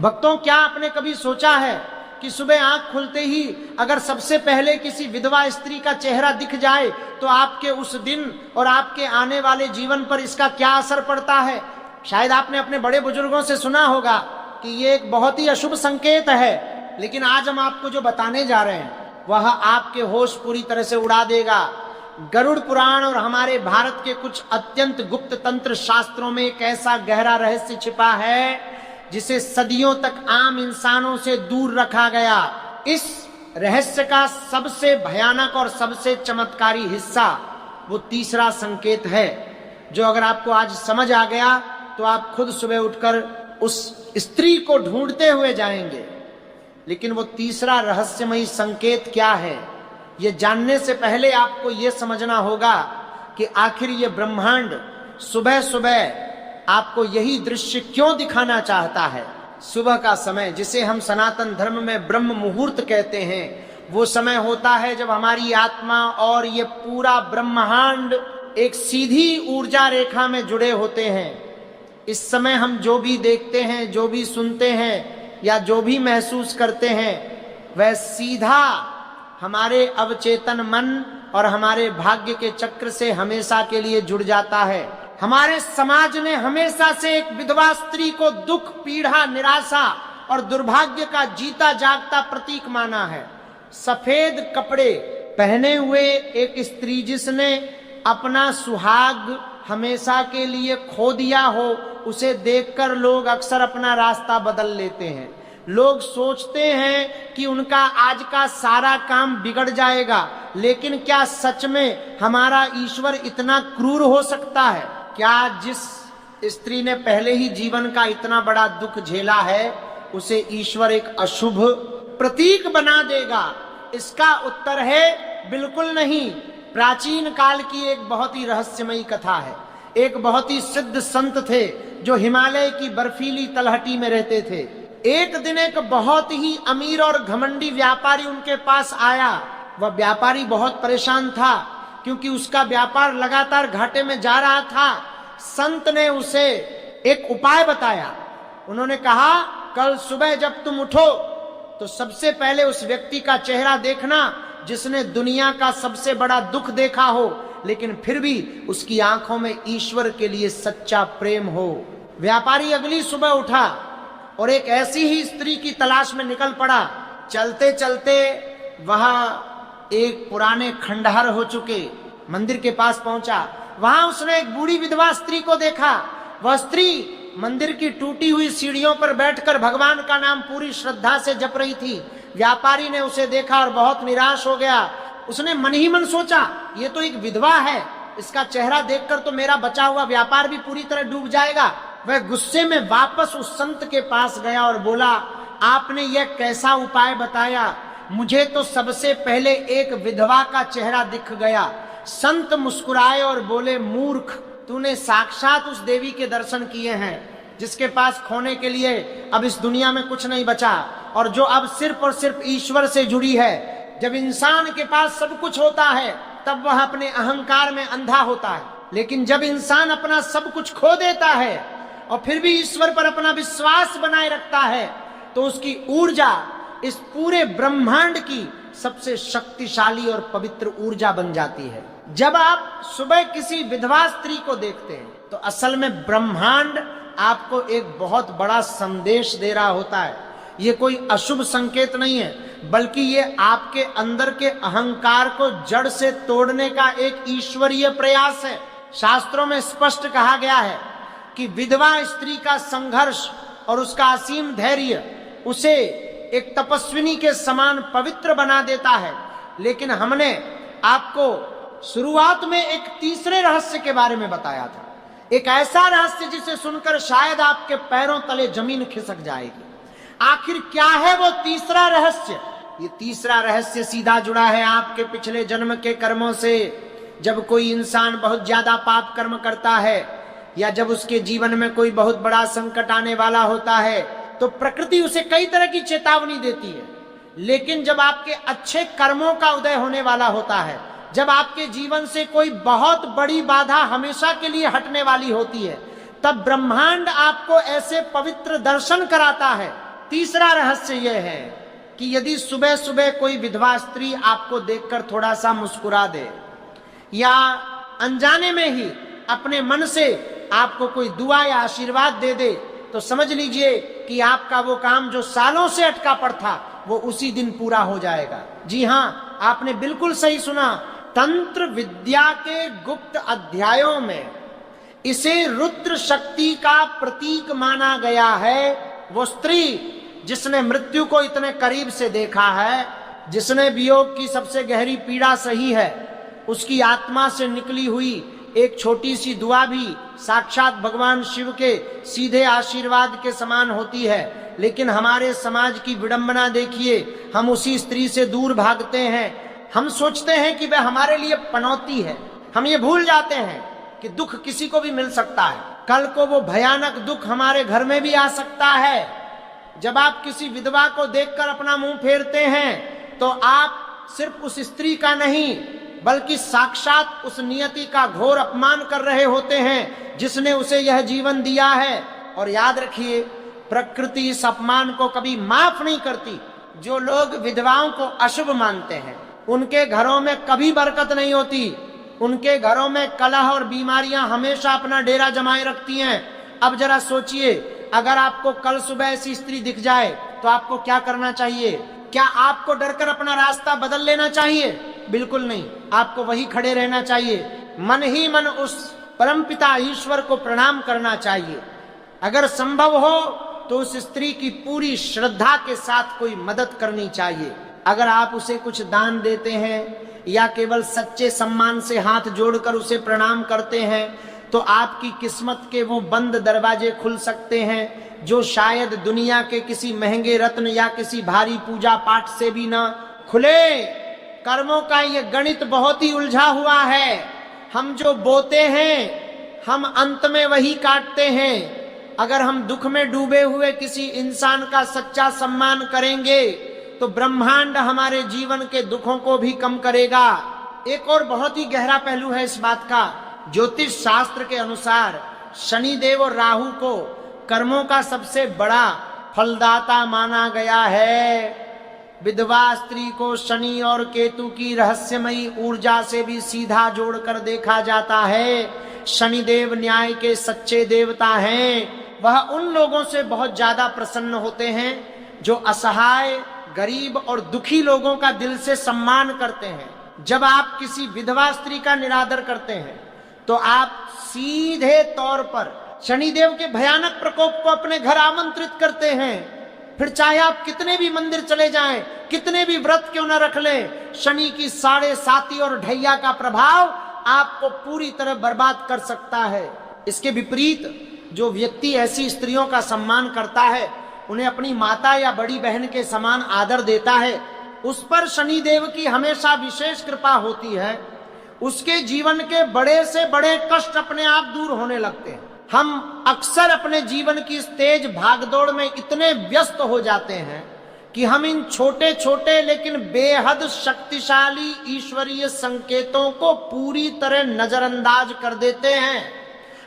भक्तों, क्या आपने कभी सोचा है कि सुबह आंख खुलते ही अगर सबसे पहले किसी विधवा स्त्री का चेहरा दिख जाए तो आपके उस दिन और आपके आने वाले जीवन पर इसका क्या असर पड़ता है? शायद आपने अपने बड़े बुजुर्गों से सुना होगा कि ये एक बहुत ही अशुभ संकेत है, लेकिन आज हम आपको जो बताने जा रहे हैं वह आपके होश पूरी तरह से उड़ा देगा। गरुड़ पुराण और हमारे भारत के कुछ अत्यंत गुप्त तंत्र शास्त्रों में एक ऐसा गहरा रहस्य छिपा है जिसे सदियों तक आम इंसानों से दूर रखा गया। इस रहस्य का सबसे भयानक और सबसे चमत्कारी हिस्सा वो तीसरा संकेत है, जो अगर आपको आज समझ आ गया तो आप खुद सुबह उठकर उस स्त्री को ढूंढते हुए जाएंगे। लेकिन वो तीसरा रहस्यमयी संकेत क्या है, ये जानने से पहले आपको ये समझना होगा कि आखिर ये ब्रह्मांड सुबह सुबह आपको यही दृश्य क्यों दिखाना चाहता है। सुबह का समय, जिसे हम सनातन धर्म में ब्रह्म मुहूर्त कहते हैं, वो समय होता है जब हमारी आत्मा और ये पूरा ब्रह्मांड एक सीधी ऊर्जा रेखा में जुड़े होते हैं। इस समय हम जो भी देखते हैं, जो भी सुनते हैं या जो भी महसूस करते हैं, वह सीधा हमारे अवचेतन मन और हमारे भाग्य के चक्र से हमेशा के लिए जुड़ जाता है। हमारे समाज ने हमेशा से एक विधवा स्त्री को दुख, पीड़ा, निराशा और दुर्भाग्य का जीता जागता प्रतीक माना है। सफेद कपड़े पहने हुए एक स्त्री जिसने अपना सुहाग हमेशा के लिए खो दिया हो, उसे देखकर लोग अक्सर अपना रास्ता बदल लेते हैं। लोग सोचते हैं कि उनका आज का सारा काम बिगड़ जाएगा, लेकिन क्या सच में हमारा ईश्वर इतना क्रूर हो सकता है? क्या जिस स्त्री ने पहले ही जीवन का इतना बड़ा दुख झेला है, उसे ईश्वर एक अशुभ प्रतीक बना देगा? इसका उत्तर है बिल्कुल नहीं। प्राचीन काल की एक बहुत ही रहस्यमयी कथा है। एक बहुत ही सिद्ध संत थे जो हिमालय की बर्फीली तलहटी में रहते थे। एक दिन एक बहुत ही अमीर और घमंडी व्यापारी उनके पास आया। वह व्यापारी बहुत परेशान था क्योंकि उसका व्यापार लगातार घाटे में जा रहा था। संत ने उसे एक उपाय बताया। उन्होंने कहा, कल सुबह जब तुम उठो तो सबसे पहले उस व्यक्ति का चेहरा देखना जिसने दुनिया का सबसे बड़ा दुख देखा हो, लेकिन फिर भी उसकी आंखों में ईश्वर के लिए सच्चा प्रेम हो। व्यापारी अगली सुबह उठा और एक ऐसी ही स्त्री की तलाश में निकल पड़ा। चलते चलते वह एक पुराने खंडहर हो चुके मंदिर के पास पहुंचा। वहां उसने एक बूढ़ी विधवा स्त्री को देखा। वह स्त्री मंदिर की टूटी हुई सीढ़ियों पर बैठकर भगवान का नाम पूरी श्रद्धा से जप रही थी। व्यापारी ने उसे देखा और बहुत निराश हो गया। उसने मन ही मन सोचा, ये तो एक विधवा है, इसका चेहरा देखकर तो मेरा बचा हुआ व्यापार भी पूरी तरह डूब जाएगा। वह गुस्से में वापस उस संत के पास गया और बोला, आपने यह कैसा उपाय बताया? मुझे तो सबसे पहले एक विधवा का चेहरा दिख गया। संत मुस्कुराए और बोले, मूर्ख, तूने साक्षात उस देवी के दर्शन किए हैं जिसके पास खोने के लिए अब इस दुनिया में कुछ नहीं बचा और जो अब सिर्फ और सिर्फ ईश्वर से जुड़ी है। जब इंसान के पास सब कुछ होता है तब वह अपने अहंकार में अंधा होता है, लेकिन जब इंसान अपना सब कुछ खो देता है और फिर भी ईश्वर पर अपना विश्वास बनाए रखता है तो उसकी ऊर्जा इस पूरे ब्रह्मांड की सबसे शक्तिशाली और पवित्र ऊर्जा बन जाती है। जब आप सुबह किसी विधवा स्त्री को देखते हैं तो असल में ब्रह्मांड आपको एक बहुत बड़ा संदेश दे रहा होता है। ये कोई अशुभ संकेत नहीं है, बल्कि ये आपके अंदर के अहंकार को जड़ से तोड़ने का एक ईश्वरीय प्रयास है। शास्त्रों में स्पष्ट कहा गया है कि विधवा स्त्री का संघर्ष और उसका असीम धैर्य उसे एक तपस्विनी के समान पवित्र बना देता है। लेकिन हमने आपको शुरुआत में एक तीसरे रहस्य के बारे में बताया था, एक ऐसा रहस्य जिसे सुनकर शायद आपके पैरों तले जमीन खिसक जाएगी। आखिर क्या है वो तीसरा रहस्य? ये तीसरा रहस्य सीधा जुड़ा है आपके पिछले जन्म के कर्मों से। जब कोई इंसान बहुत ज्यादा पाप कर्म करता है या जब उसके जीवन में कोई बहुत बड़ा संकट आने वाला होता है तो प्रकृति उसे कई तरह की चेतावनी देती है। लेकिन जब आपके अच्छे कर्मों का उदय होने वाला होता है, जब आपके जीवन से कोई बहुत बड़ी बाधा हमेशा के लिए हटने वाली होती है, तब ब्रह्मांड आपको ऐसे पवित्र दर्शन कराता है तीसरा रहस्य यह है कि यदि सुबह सुबह कोई विधवा स्त्री आपको देखकर थोड़ा सा मुस्कुरा दे या अनजाने में ही अपने मन से आपको कोई दुआ या आशीर्वाद दे दे, तो समझ लीजिए कि आपका वो काम जो सालों से अटका पड़ा था वो उसी दिन पूरा हो जाएगा। जी हाँ, आपने बिल्कुल सही सुना। तंत्र विद्या के गुप्त अध्यायों में इसे रुद्र शक्ति का प्रतीक माना गया है। वो स्त्री जिसने मृत्यु को इतने करीब से देखा है, जिसने वियोग की सबसे गहरी पीड़ा सही है, उसकी आत्मा से निकली हुई एक छोटी सी दुआ भी साक्षात भगवान शिव के सीधे आशीर्वाद के समान होती है। लेकिन हमारे समाज की विडंबना देखिए, हम उसी स्त्री से दूर भागते हैं। हम सोचते हैं कि वह हमारे लिए पनौती है। हम ये भूल जाते हैं कि दुख किसी को भी मिल सकता है। कल को वो भयानक दुख हमारे घर में भी आ सकता है। जब आप किसी विधवा को देखकर अपना मुंह फेरते हैं तो आप सिर्फ उस स्त्री का नहीं बल्कि साक्षात उस नियति का घोर अपमान कर रहे होते हैं जिसने उसे यह जीवन दिया है। और याद रखिए, प्रकृति इस अपमान को कभी माफ नहीं करती। जो लोग विधवाओं को अशुभ मानते हैं उनके घरों में कभी बरकत नहीं होती। उनके घरों में कलह और बीमारियां हमेशा अपना डेरा जमाए रखती हैं। अब जरा सोचिए, अगर आपको कल सुबह ऐसी स्त्री दिख जाए तो आपको क्या करना चाहिए? क्या आपको डरकर अपना रास्ता बदल लेना चाहिए? बिल्कुल नहीं, आपको वही खड़े रहना चाहिए। मन ही मन उस परमपिता ईश्वर को प्रणाम करना चाहिए। अगर संभव हो तो उस स्त्री की पूरी श्रद्धा के साथ कोई मदद करनी चाहिए। अगर आप उसे कुछ दान देते हैं या केवल सच्चे सम्मान से हाथ जोड़कर उसे प्रणाम करते हैं तो आपकी किस्मत के वो बंद दरवाजे खुल सकते हैं जो शायद दुनिया के किसी महंगे रत्न या किसी भारी पूजा पाठ से भी ना खुले। कर्मों का ये गणित बहुत ही उलझा हुआ है। हम जो बोते हैं हम अंत में वही काटते हैं। अगर हम दुख में डूबे हुए किसी इंसान का सच्चा सम्मान करेंगे तो ब्रह्मांड हमारे जीवन के दुखों को भी कम करेगा। एक और बहुत ही गहरा पहलू है इस बात का। ज्योतिष शास्त्र के अनुसार शनिदेव और राहु को कर्मों का सबसे बड़ा फलदाता माना गया है। विधवा स्त्री को शनि और केतु की रहस्यमयी ऊर्जा से भी सीधा जोड़कर देखा जाता है। शनिदेव न्याय के सच्चे देवता हैं। वह उन लोगों से बहुत ज्यादा प्रसन्न होते हैं जो असहाय, गरीब और दुखी लोगों का दिल से सम्मान करते हैं। जब आप किसी विधवा स्त्री का निरादर करते हैं तो आप सीधे तौर पर शनिदेव के भयानक प्रकोप को अपने घर आमंत्रित करते हैं। फिर चाहे आप कितने भी मंदिर चले जाएं, कितने भी व्रत क्यों न रख लें, शनि की 7.5 और ढैया का प्रभाव आपको पूरी तरह बर्बाद कर सकता है। इसके विपरीत जो व्यक्ति ऐसी स्त्रियों का सम्मान करता है, उन्हें अपनी माता या बड़ी बहन के समान आदर देता है, उस पर शनिदेव की हमेशा विशेष कृपा होती है। उसके जीवन के बड़े से बड़े कष्ट अपने आप दूर होने लगते हैं। हम अक्सर अपने जीवन की तेज भागदौड़ में इतने व्यस्त हो जाते हैं कि हम इन छोटे छोटे लेकिन बेहद शक्तिशाली ईश्वरीय संकेतों को पूरी तरह नजरअंदाज कर देते हैं।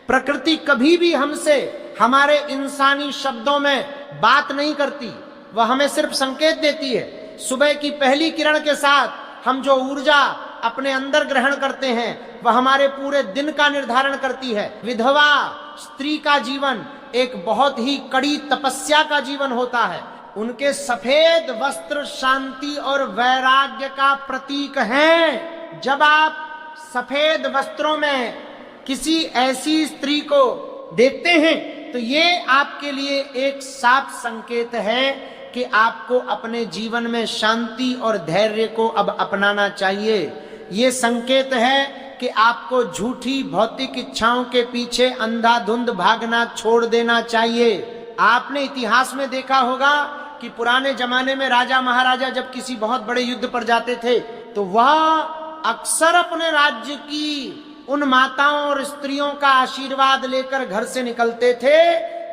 प्रकृति कभी भी हमसे हमारे इंसानी शब्दों में बात नहीं करती, वह हमें सिर्फ संकेत देती है। सुबह की पहली किरण के साथ हम जो ऊर्जा अपने अंदर ग्रहण करते हैं वह हमारे पूरे दिन का निर्धारण करती है। विधवा स्त्री का जीवन एक बहुत ही कड़ी तपस्या का जीवन होता है। उनके सफेद वस्त्र शांति और वैराग्य का प्रतीक हैं। जब आप सफेद वस्त्रों में किसी ऐसी स्त्री को देखते हैं तो ये आपके लिए एक साफ संकेत है कि आपको अपने जीवन में शांति और धैर्य को अब अपनाना चाहिए। ये संकेत है कि आपको झूठी भौतिक इच्छाओं के पीछे अंधाधुंध भागना छोड़ देना चाहिए। आपने इतिहास में देखा होगा कि पुराने जमाने में राजा महाराजा जब किसी बहुत बड़े युद्ध पर जाते थे तो वह अक्सर अपने राज्य की उन माताओं और स्त्रियों का आशीर्वाद लेकर घर से निकलते थे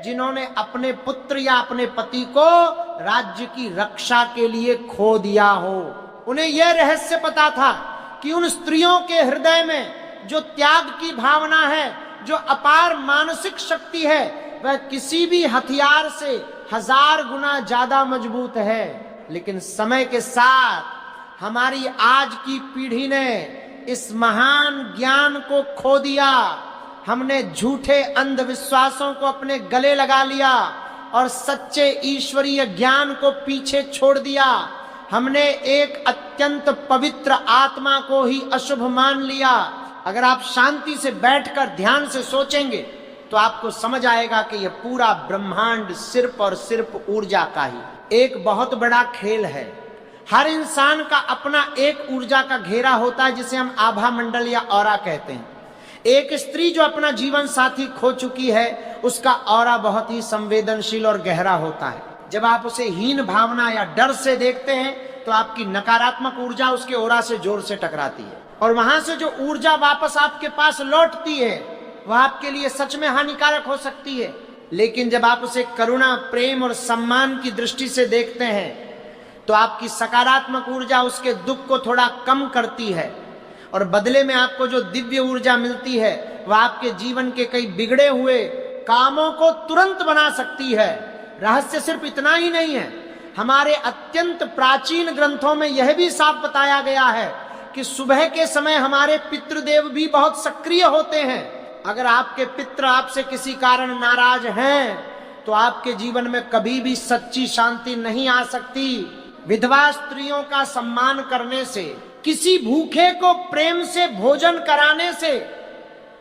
जिन्होंने अपने पुत्र या अपने पति को राज्य की रक्षा के लिए खो दिया हो। उन्हें यह रहस्य पता था कि उन स्त्रियों के हृदय में जो त्याग की भावना है, जो अपार मानसिक शक्ति है, वह किसी भी हथियार से 1000 गुना ज्यादा मजबूत है। लेकिन समय के साथ हमारी आज की पीढ़ी ने इस महान ज्ञान को खो दिया। हमने झूठे अंधविश्वासों को अपने गले लगा लिया और सच्चे ईश्वरीय ज्ञान को पीछे छोड़ दिया। हमने एक अत्यंत पवित्र आत्मा को ही अशुभ मान लिया। अगर आप शांति से बैठकर ध्यान से सोचेंगे तो आपको समझ आएगा कि यह पूरा ब्रह्मांड सिर्फ और सिर्फ ऊर्जा का ही एक बहुत बड़ा खेल है। हर इंसान का अपना एक ऊर्जा का घेरा होता है जिसे हम आभा मंडल या ऑरा कहते हैं। एक स्त्री जो अपना जीवन साथी खो चुकी है उसका ऑरा बहुत ही संवेदनशील और गहरा होता है। जब आप उसे हीन भावना या डर से देखते हैं तो आपकी नकारात्मक ऊर्जा उसके ऑरा से जोर से टकराती है और वहां से जो ऊर्जा वापस आपके पास लौटती है वह आपके लिए सच में हानिकारक हो सकती है। लेकिन जब आप उसे करुणा, प्रेम और सम्मान की दृष्टि से देखते हैं तो आपकी सकारात्मक ऊर्जा उसके दुख को थोड़ा कम करती है और बदले में आपको जो दिव्य ऊर्जा मिलती है वह आपके जीवन के कई बिगड़े हुए कामों को तुरंत बना सकती है। रहस्य सिर्फ इतना ही नहीं है, हमारे अत्यंत प्राचीन ग्रंथों में यह भी साफ बताया गया है कि सुबह के समय हमारे पितृदेव भी बहुत सक्रिय होते हैं। अगर आपके पितृ आपसे किसी कारण नाराज हैं तो आपके जीवन में कभी भी सच्ची शांति नहीं आ सकती। विधवा स्त्रियों का सम्मान करने से, किसी भूखे को प्रेम से भोजन कराने से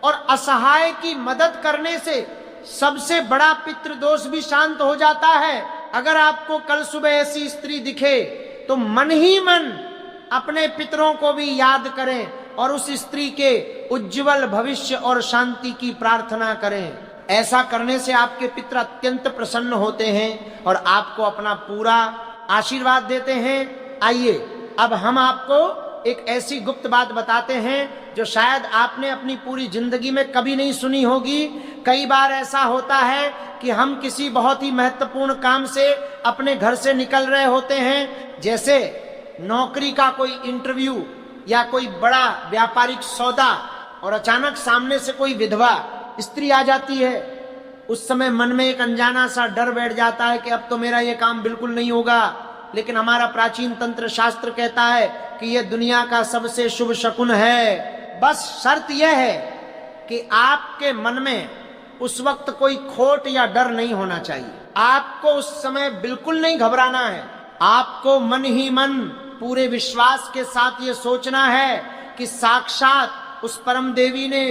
और असहाय की मदद करने से सबसे बड़ा पितृदोष भी शांत हो जाता है। अगर आपको कल सुबह ऐसी स्त्री दिखे तो मन ही मन अपने पितरों को भी याद करें और उस स्त्री के उज्जवल भविष्य और शांति की प्रार्थना करें। ऐसा करने से आपके पितर अत्यंत प्रसन्न होते हैं और आपको अपना पूरा आशीर्वाद देते हैं। आइए अब हम आपको एक ऐसी गुप्त बात बताते हैं जो शायद आपने अपनी पूरी जिंदगी में कभी नहीं सुनी होगी। कई बार ऐसा होता है कि हम किसी बहुत ही महत्वपूर्ण काम से अपने घर से निकल रहे होते हैं, जैसे नौकरी का कोई इंटरव्यू या कोई बड़ा व्यापारिक सौदा, और अचानक सामने से कोई विधवा स्त्री आ जाती है। उस समय मन में एक अनजाना सा डर बैठ जाता है कि अब तो मेरा ये काम बिल्कुल नहीं होगा। लेकिन हमारा प्राचीन तंत्र शास्त्र कहता है कि यह दुनिया का सबसे शुभ शकुन है। बस शर्त यह है कि आपके मन में उस वक्त कोई खोट या डर नहीं होना चाहिए। आपको उस समय बिल्कुल नहीं घबराना है। आपको मन ही मन पूरे विश्वास के साथ ये सोचना है कि साक्षात उस परम देवी ने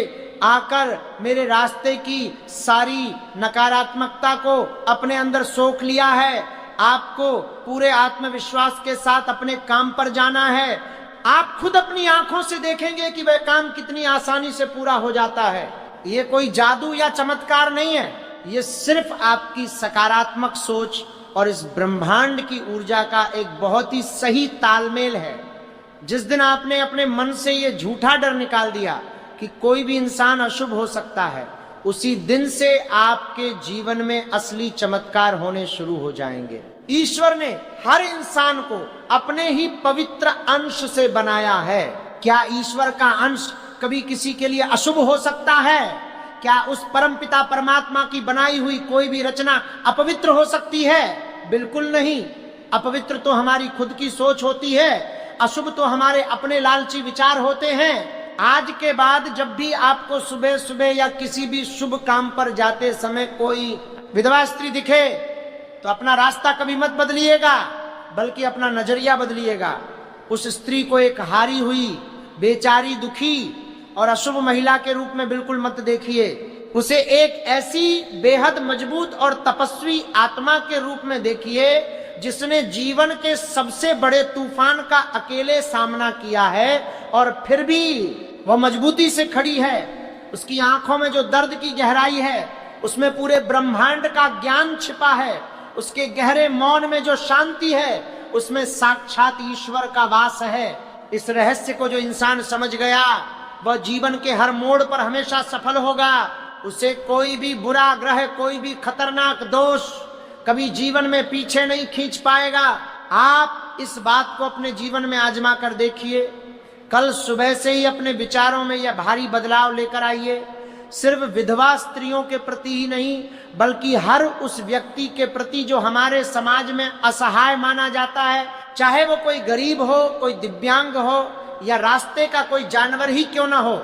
आकर मेरे रास्ते की सारी नकारात्मकता को अपने अंदर सोख लिया है। आपको पूरे आत्मविश्वास के साथ अपने काम पर जाना है। आप खुद अपनी आंखों से देखेंगे कि वह काम कितनी आसानी से पूरा हो जाता है। ये कोई जादू या चमत्कार नहीं है, ये सिर्फ आपकी सकारात्मक सोच और इस ब्रह्मांड की ऊर्जा का एक बहुत ही सही तालमेल है। जिस दिन आपने अपने मन से ये झूठा डर निकाल दिया कि कोई भी इंसान अशुभ हो सकता है, उसी दिन से आपके जीवन में असली चमत्कार होने शुरू हो जाएंगे। ईश्वर ने हर इंसान को अपने ही पवित्र अंश से बनाया है। क्या ईश्वर का अंश कभी किसी के लिए अशुभ हो सकता है? क्या उस परमपिता परमात्मा की बनाई हुई कोई भी रचना अपवित्र हो सकती है? बिल्कुल नहीं। अपवित्र तो हमारी खुद की सोच होती है, अशुभ तो हमारे अपने लालची विचार होते हैं। आज के बाद जब भी आपको सुबह सुबह या किसी भी शुभ काम पर जाते समय कोई विधवा स्त्री दिखे तो अपना रास्ता कभी मत बदलिएगा, बल्कि अपना नजरिया बदलिएगा। उस स्त्री को एक हारी हुई, बेचारी, दुखी और अशुभ महिला के रूप में बिल्कुल मत देखिए। उसे एक ऐसी बेहद मजबूत और तपस्वी आत्मा के रूप में देखिए जिसने जीवन के सबसे बड़े तूफान का अकेले सामना किया है और फिर भी वह मजबूती से खड़ी है। उसकी आंखों में जो दर्द की गहराई है उसमें पूरे ब्रह्मांड का ज्ञान छिपा है। उसके गहरे मौन में जो शांति है उसमें साक्षात ईश्वर का वास है। इस रहस्य को जो इंसान समझ गया वह जीवन के हर मोड़ पर हमेशा सफल होगा। उसे कोई भी बुरा ग्रह, कोई भी खतरनाक दोष कभी जीवन में पीछे नहीं खींच पाएगा। आप इस बात को अपने जीवन में आजमा कर देखिए। कल सुबह से ही अपने विचारों में यह भारी बदलाव लेकर आइए। सिर्फ विधवा स्त्रियों के प्रति ही नहीं, बल्कि हर उस व्यक्ति के प्रति जो हमारे समाज में असहाय माना जाता है, चाहे वो कोई गरीब हो, कोई दिव्यांग हो या रास्ते का कोई जानवर ही क्यों ना हो।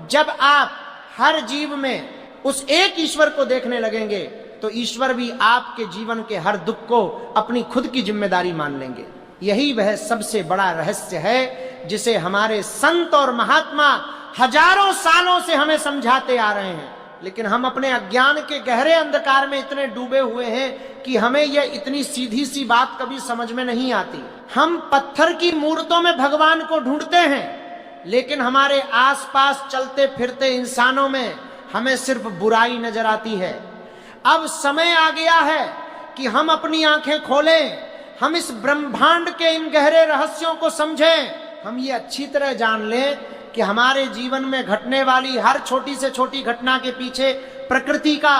जब आप हर जीव में उस एक ईश्वर को देखने लगेंगे तो ईश्वर भी आपके जीवन के हर दुख को अपनी खुद की जिम्मेदारी मान लेंगे। यही वह सबसे बड़ा रहस्य है जिसे हमारे संत और महात्मा हजारों सालों से हमें समझाते आ रहे हैं, लेकिन हम अपने अज्ञान के गहरे अंधकार में इतने डूबे हुए हैं कि हमें यह इतनी सीधी सी बात कभी समझ में नहीं आती। हम पत्थर की मूर्तों में भगवान को ढूंढते हैं, लेकिन हमारे आसपास चलते फिरते इंसानों में हमें सिर्फ बुराई नजर आती है। अब समय आ गया है कि हम अपनी आंखें खोलें, हम इस ब्रह्मांड के इन गहरे रहस्यों को समझें। हम ये अच्छी तरह जान लें कि हमारे जीवन में घटने वाली हर छोटी से छोटी घटना के पीछे प्रकृति का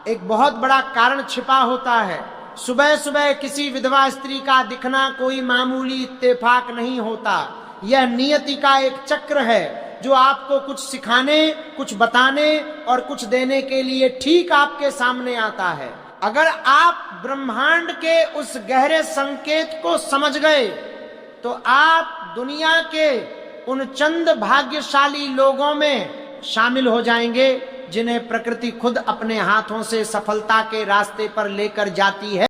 एक बहुत बड़ा कारण छिपा होता है। सुबह सुबह किसी विधवा स्त्री का दिखना कोई मामूली इत्तेफाक नहीं होता। यह नियति का एक चक्र है जो आपको कुछ सिखाने, कुछ बताने और कुछ देने के लिए ठीक आपके सामने आता है। अगर आप ब्रह्मांड के उस गहरे संकेत को समझ गए तो आप दुनिया के उन चंद भाग्यशाली लोगों में शामिल हो जाएंगे जिन्हें प्रकृति खुद अपने हाथों से सफलता के रास्ते पर लेकर जाती है।